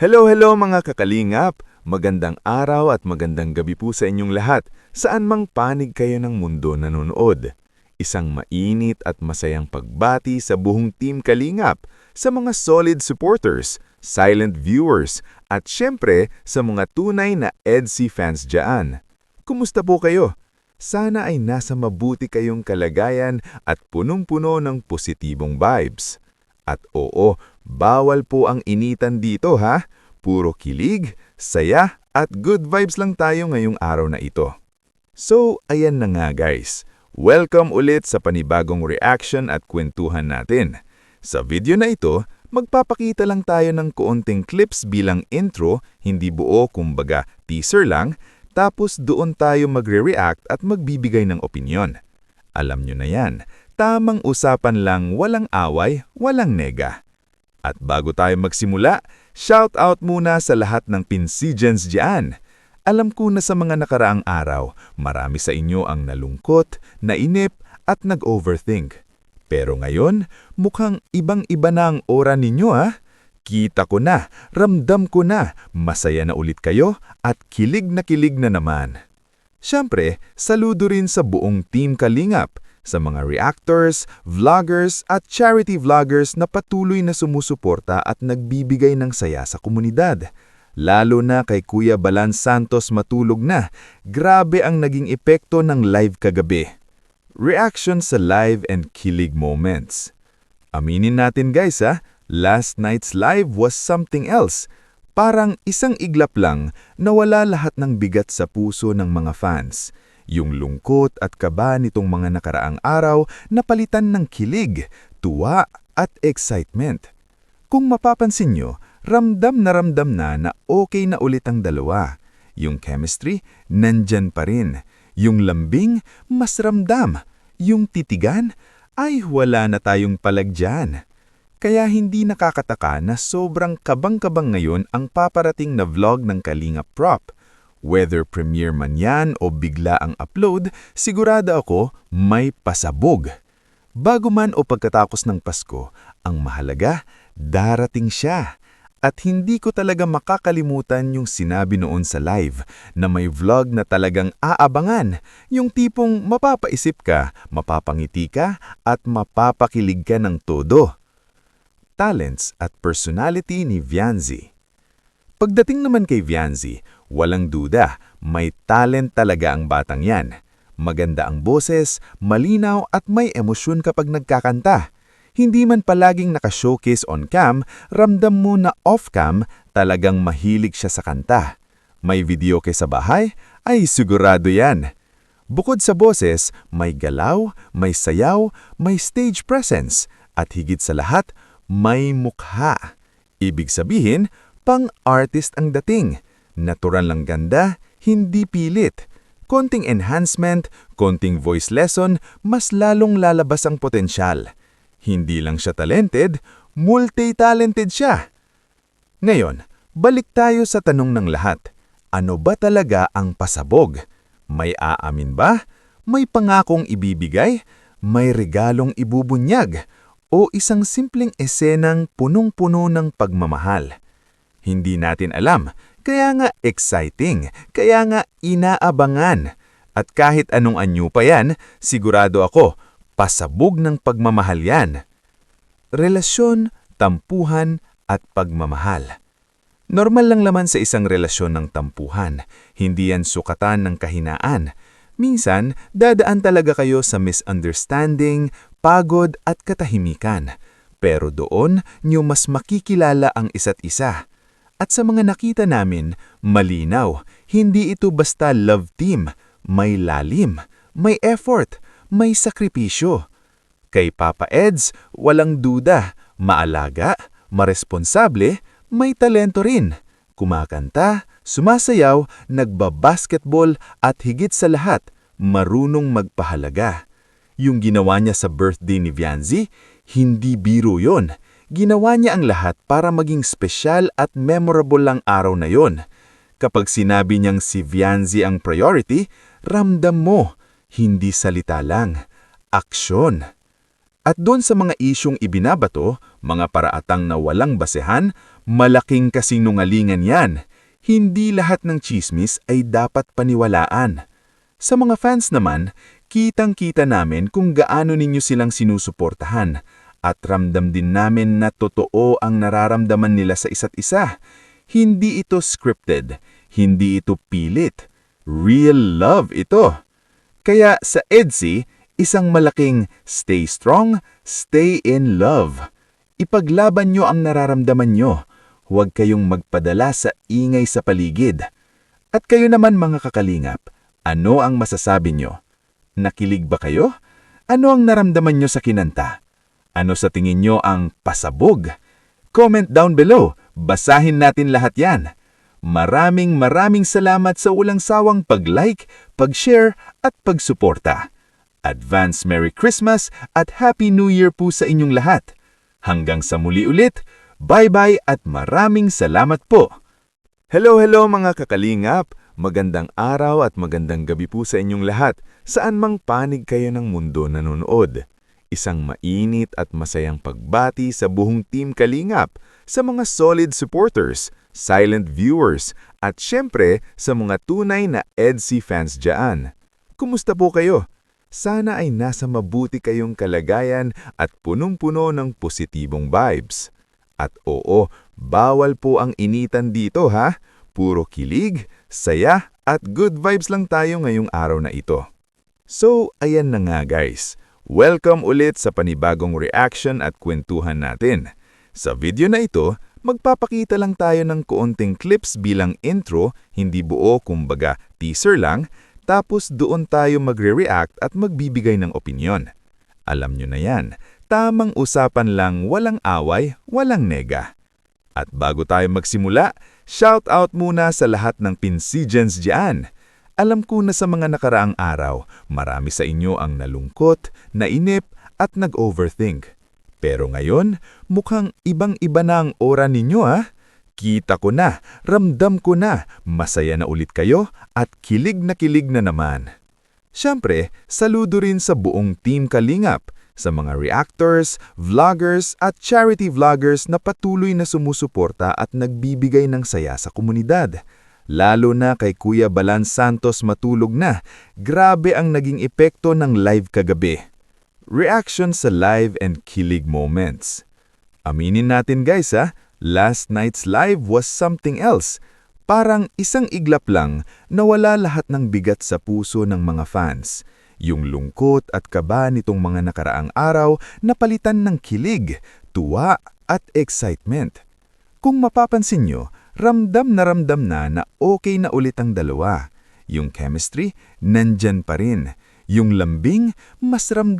Hello mga kakalingap! Magandang araw at magandang gabi po sa inyong lahat, saan mang panig kayo ng mundo nanonood. Isang mainit at masayang pagbati sa buong Team Kalingap, sa mga solid supporters, silent viewers, at syempre sa mga tunay na EDC fans dyan. Kumusta po kayo? Sana ay nasa mabuti kayong kalagayan at punong-puno ng positibong vibes. At oo, bawal po ang initan dito ha. Puro kilig, saya at good vibes lang tayo ngayong araw na ito. So, ayan na nga guys. Welcome ulit sa panibagong reaction at kwentuhan natin. Sa video na ito, magpapakita lang tayo ng kuonting clips bilang intro, hindi buo kumbaga teaser lang, tapos doon tayo magre-react at magbibigay ng opinyon. Alam nyo na yan, tamang usapan lang, walang away, walang nega. At bago tayo magsimula, shout out muna sa lahat ng Pinsigens dyan. Alam ko na sa mga nakaraang araw, marami sa inyo ang nalungkot, nainip at nag-overthink. Pero ngayon, mukhang ibang-iba na ang aura ninyo ha. Kita ko na, ramdam ko na, masaya na ulit kayo at kilig na naman. Siyempre, saludo rin sa buong Team Kalingap, sa mga reactors, vloggers at charity vloggers na patuloy na sumusuporta at nagbibigay ng saya sa komunidad. Lalo na kay Kuya Balan Santos matulog na, grabe ang naging epekto ng live kagabi. Reaction sa live and kilig moments. Aminin natin guys ha, last night's live was something else. Parang isang iglap lang na wala lahat ng bigat sa puso ng mga fans. Yung lungkot at kaba nitong mga nakaraang araw napalitan ng kilig, tuwa at excitement. Kung mapapansin nyo, ramdam na okay na ulit ang dalawa. Yung chemistry, nandyan pa rin. Yung lambing, mas ramdam. Yung titigan, ay wala na tayong palagyan. Kaya hindi nakakataka na sobrang kabang-kabang ngayon ang paparating na vlog ng Kalingap Prop. Whether premiere man yan o bigla ang upload, sigurado ako may pasabog. Bago man o pagkatapos ng Pasko, ang mahalaga, darating siya. At hindi ko talaga makakalimutan yung sinabi noon sa live na may vlog na talagang aabangan, yung tipong mapapaisip ka, mapapangiti ka at mapapakilig ka ng todo. Talents at personality ni Vianzi. Pagdating naman kay Vianzi, walang duda, may talent talaga ang batang yan. Maganda ang boses, malinaw at may emosyon kapag nagkakanta. Hindi man palaging naka-showcase on cam, ramdam mo na off-cam talagang mahilig siya sa kanta. May video kay sa bahay? Ay sigurado yan. Bukod sa boses, may galaw, may sayaw, may stage presence, at higit sa lahat, may mukha. Ibig sabihin, pang-artist ang dating. Natural lang ganda, hindi pilit. Konting enhancement, konting voice lesson, mas lalong lalabas ang potensyal. Hindi lang siya talented, multi-talented siya. Ngayon, balik tayo sa tanong ng lahat. Ano ba talaga ang pasabog? May aamin ba? May pangakong ibibigay? May regalong ibubunyag? O isang simpleng esenang punong-puno ng pagmamahal? Hindi natin alam, kaya nga exciting, kaya nga inaabangan. At kahit anong anyo pa yan, sigurado ako, pasabog ng pagmamahal yan. Relasyon, tampuhan, at pagmamahal. Normal lang naman sa isang relasyon ng tampuhan, hindi yan sukatan ng kahinaan. Minsan, dadaan talaga kayo sa misunderstanding, pagod at katahimikan. Pero doon, nyo mas makikilala ang isa't isa. At sa mga nakita namin, malinaw, hindi ito basta love team, may lalim, may effort, may sakripisyo. Kay Papa Eds, walang duda, maalaga, maresponsable, may talento rin. Kumakanta, sumasayaw, nagbabasketball at higit sa lahat, marunong magpahalaga. Yung ginawa niya sa birthday ni Vianzi, hindi biro yon. Ginawa niya ang lahat para maging special at memorable lang araw na yon. Kapag sinabi niyang si Vianzi ang priority, ramdam mo, hindi salita lang, aksyon. At doon sa mga isyong ibinabato, mga paraatang na walang basehan, malaking kasinungalingan yan. Hindi lahat ng chismis ay dapat paniwalaan. Sa mga fans naman, kitang-kita namin kung gaano ninyo silang sinusuportahan at ramdam din namin na totoo ang nararamdaman nila sa isa't isa. Hindi ito scripted, hindi ito pilit. Real love ito. Kaya sa EDSI, isang malaking stay strong, stay in love. Ipaglaban nyo ang nararamdaman nyo. Huwag kayong magpadala sa ingay sa paligid. At kayo naman mga kakalingap, ano ang masasabi nyo? Nakilig ba kayo? Ano ang naramdaman nyo sa kinanta? Ano sa tingin nyo ang pasabog? Comment down below, basahin natin lahat yan. Maraming salamat sa walang sawang pag-like, pag-share at pagsuporta. Advance Merry Christmas at Happy New Year po sa inyong lahat. Hanggang sa muli ulit, bye-bye at maraming salamat po. Hello mga kakalingap! Magandang araw at magandang gabi po sa inyong lahat, saan mang panig kayo ng mundo nanonood. Isang mainit at masayang pagbati sa buong Team Kalingap, sa mga solid supporters, silent viewers, at syempre sa mga tunay na EDSI fans dyan. Kumusta po kayo? Sana ay nasa mabuti kayong kalagayan at punong-puno ng positibong vibes. At oo, bawal po ang initan dito ha. Puro kilig, saya at good vibes lang tayo ngayong araw na ito. So, ayan na nga guys. Welcome ulit sa panibagong reaction at kwentuhan natin. Sa video na ito, magpapakita lang tayo ng kuonting clips bilang intro, hindi buo kumbaga teaser lang, tapos doon tayo magre-react at magbibigay ng opinyon. Alam nyo na yan, tamang usapan lang, walang away, walang nega. At bago tayo magsimula, shout out muna sa lahat ng Pinsigens dyan. Alam ko na sa mga nakaraang araw, marami sa inyo ang nalungkot, nainip at nag-overthink. Pero ngayon, mukhang ibang-iba na ang aura ninyo ah. Kita ko na, ramdam ko na, masaya na ulit kayo at kilig na naman. Siyempre, saludo rin sa buong Team Kalingap, sa mga reactors, vloggers at charity vloggers na patuloy na sumusuporta at nagbibigay ng saya sa komunidad. Lalo na kay Kuya Balan Santos matulog na, grabe ang naging epekto ng live kagabi. Reaction sa live and kilig moments. Aminin natin guys ha, last night's live was something else. Parang isang iglap lang na wala lahat ng bigat sa puso ng mga fans. Yung lungkot at kaba nitong mga nakaraang araw napalitan ng kilig, tuwa at excitement. Kung mapapansin nyo, ramdam na okay na ulit ang dalawa. Yung chemistry, nandyan pa rin. Yung lambing, mas ramdam